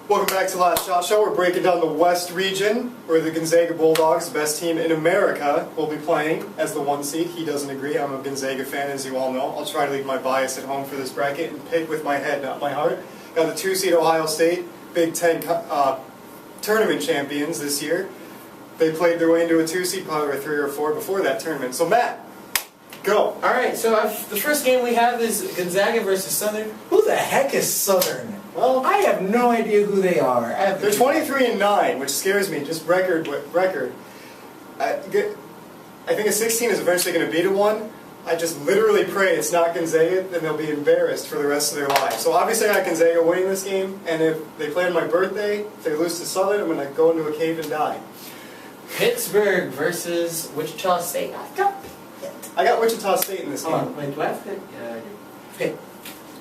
Welcome back to Last Shot Show. We're breaking down the West region, where the Gonzaga Bulldogs, the best team in America, will be playing as the 1 seed. He doesn't agree. I'm a Gonzaga fan, as you all know. I'll try to leave my bias at home for this bracket and pick with my head, not my heart. Got the 2 seed Ohio State, Big Ten tournament champions this year. They played their way into a 2 seed, probably were 3 or 4 before that tournament. So Matt, go. All right, so the first game we have is Gonzaga versus Southern. Who the heck is Southern? Well, I have no idea who they are. They're 23-9, which scares me. Just record. I think a 16 is eventually going to beat a 1. I just literally pray it's not Gonzaga, then they'll be embarrassed for the rest of their lives. So obviously I got Gonzaga winning this game, and if they play on my birthday, if they lose to Southern, I'm going to go into a cave and die. Pittsburgh versus Wichita State. I got Wichita State in this game. Wait, do I have pick? Pick.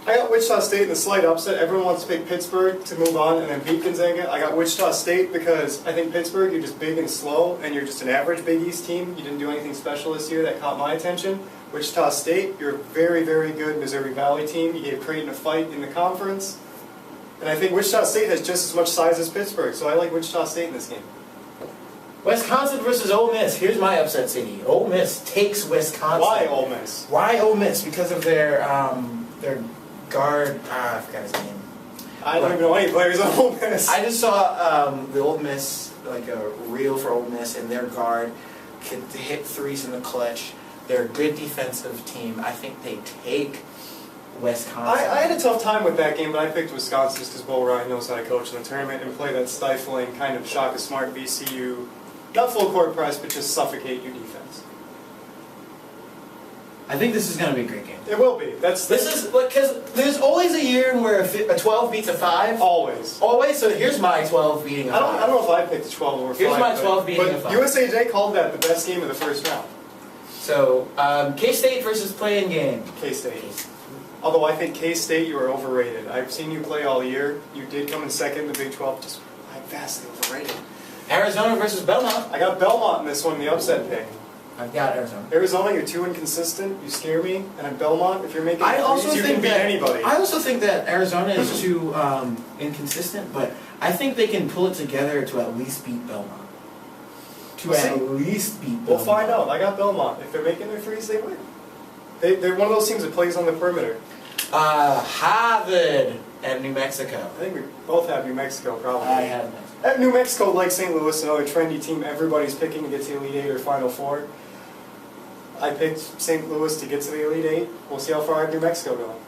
I got Wichita State in the slight upset. Everyone wants to pick Pittsburgh to move on and then beat Gonzaga. I got Wichita State because I think Pittsburgh, you're just big and slow, and you're just an average Big East team. You didn't do anything special this year that caught my attention. Wichita State, you're a very, very good Missouri Valley team. You gave Creighton a fight in the conference. And I think Wichita State has just as much size as Pittsburgh, so I like Wichita State in this game. Wisconsin versus Ole Miss. Here's my upset city. Ole Miss takes Wisconsin. Why Ole Miss? Why Ole Miss? Because of their guard. I forgot his name. I don't even know any players on Ole Miss. I just saw the Ole Miss, like a reel for Ole Miss, and their guard could hit threes in the clutch. They're a good defensive team. I think they take Wisconsin. I had a tough time with that game, but I picked Wisconsin just because Bo Ryan knows how to coach in the tournament and play that stifling kind of shaka smart VCU, not full court press, but just suffocate your defense. I think this is going to be a great game. It will be. This is because there's always a year where a 12 beats a 5. Always. Always. So here's my 12 beating a 5. I don't know if I picked 12 over 5. Here's my 12 beating a 5. But USAJ called that the best game of the first round. So K-State versus playing game. K-State. Although I think K-State, you are overrated. I've seen you play all year. You did come in second in the Big 12. Just vastly overrated. Arizona versus Belmont. I got Belmont in this one, the upset pick. I've got Arizona. Arizona, you're too inconsistent. You scare me. And at Belmont, if you're making threes, you can beat anybody. I also think that Arizona is too inconsistent, but I think they can pull it together to at least beat Belmont. We'll find out. I got Belmont. If they're making their threes, they win. They're one of those teams that plays on the perimeter. Harvard and New Mexico. I think we both have New Mexico, probably. I have Mexico. At New Mexico, like St. Louis, another trendy team everybody's picking to get to the Elite 8 or Final Four. I picked St. Louis to get to the Elite 8. We'll see how far I have New Mexico going.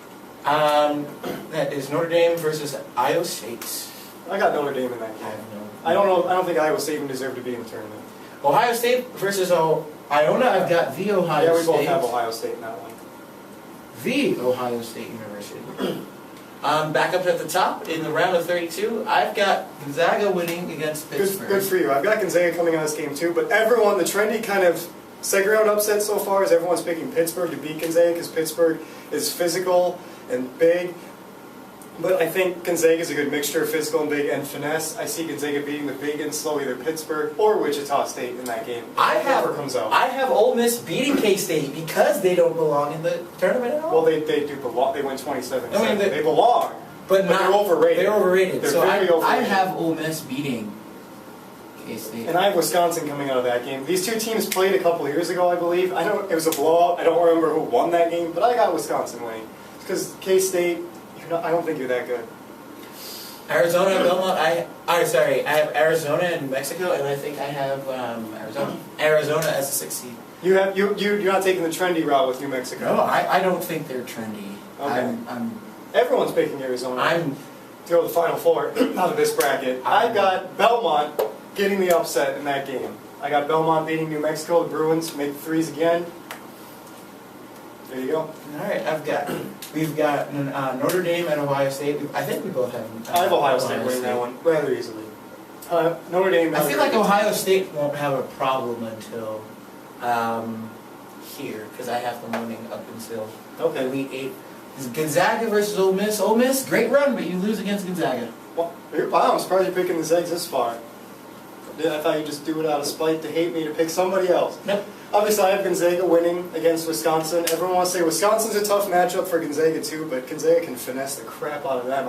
That is Notre Dame versus Iowa State. I got Notre Dame in that game. I don't think Iowa State even deserved to be in the tournament. Ohio State versus Iona. I've got the Ohio State. Yeah, we both have Ohio State in that one. The Ohio State University. Back up at the top in the round of 32, I've got Gonzaga winning against Pittsburgh. Good for you. I've got Gonzaga coming out of this game too, but everyone, the trendy kind of second round upset so far is everyone's picking Pittsburgh to beat Gonzaga because Pittsburgh is physical and big. But I think Gonzaga is a good mixture of physical and big and finesse. I see Gonzaga beating the big and slow either Pittsburgh or Wichita State in that game. I have Ole Miss beating K-State because they don't belong in the tournament at all. Well, they do belong. They win 27. I mean, they belong, but they're overrated. They're overrated. They're very overrated. I have Ole Miss beating K-State. And I have Wisconsin coming out of that game. These two teams played a couple years ago, I believe. It was a blowout. I don't remember who won that game, but I got Wisconsin winning. It's because K-State. I don't think you're that good. Arizona and Belmont. I have Arizona and New Mexico, and I think I have Arizona as a 6th seed. You're not taking the trendy route with New Mexico. No, I don't think they're trendy. Okay. Everyone's picking Arizona. To go to the Final Four out of this bracket. I got Belmont getting the upset in that game. I got Belmont beating New Mexico. The Bruins make the threes again. There you go. All right, we've got Notre Dame and Ohio State. I think we both have. I have Ohio State winning that one rather easily. Notre Dame. I feel like Ohio State won't have a problem until here because I have them winning up until Elite 8. Gonzaga versus Ole Miss. Ole Miss, great run, but you lose against Gonzaga. Wow, I'm surprised you're picking the Zags this far. I thought you'd just do it out of spite to hate me to pick somebody else. Nope. Obviously, I have Gonzaga winning against Wisconsin. Everyone wants to say Wisconsin's a tough matchup for Gonzaga too, but Gonzaga can finesse the crap out of them.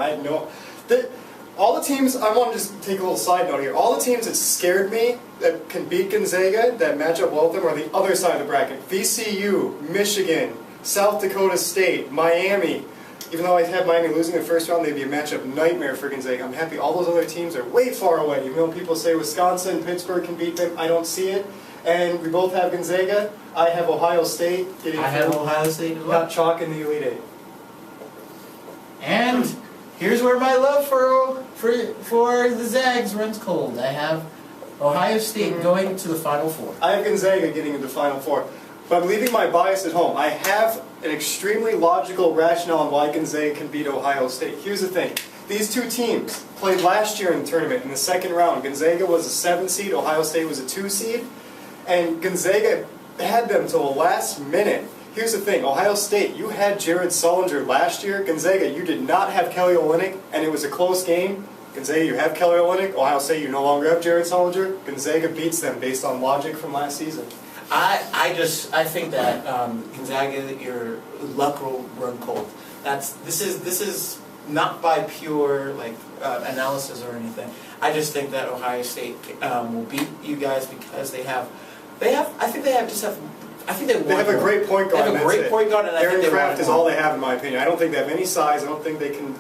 All the teams, I want to just take a little side note here. All the teams that scared me, that can beat Gonzaga, that match up well with them, are the other side of the bracket. VCU, Michigan, South Dakota State, Miami. Even though I had Miami losing the first round, they'd be a matchup nightmare for Gonzaga. I'm happy all those other teams are way far away. Even though people say Wisconsin, Pittsburgh can beat them, I don't see it. And we both have Gonzaga. I have Ohio State. I have Ohio State as well. Not chalk in the Elite Eight. And here's where my love for the Zags runs cold. I have Ohio State going to the Final Four. I have Gonzaga getting into the Final Four. But I'm leaving my bias at home. I have an extremely logical rationale on why Gonzaga can beat Ohio State. Here's the thing. These two teams played last year in the tournament in the second round. Gonzaga was a 7 seed, Ohio State was a 2 seed. And Gonzaga had them till the last minute. Here's the thing, Ohio State, you had Jared Sullinger last year. Gonzaga, you did not have Kelly Olynyk, and it was a close game. Gonzaga, you have Kelly Olynyk. Ohio State, you no longer have Jared Sullinger. Gonzaga beats them based on logic from last season. I think that Gonzaga, your luck will run cold. This is not by pure analysis or anything. I just think that Ohio State will beat you guys because they have a great point guard. They have a great point guard, and Aaron Craft is all they have, in my opinion. I don't think they have any size. I don't think they can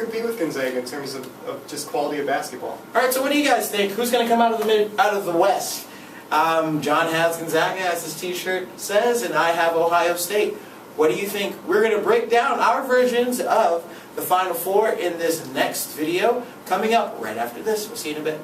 compete with Gonzaga in terms of just quality of basketball. All right, so what do you guys think? Who's going to come out of the West? John has Gonzaga, as his T-shirt says, and I have Ohio State. What do you think? We're going to break down our versions of the Final Four in this next video coming up right after this. We'll see you in a bit.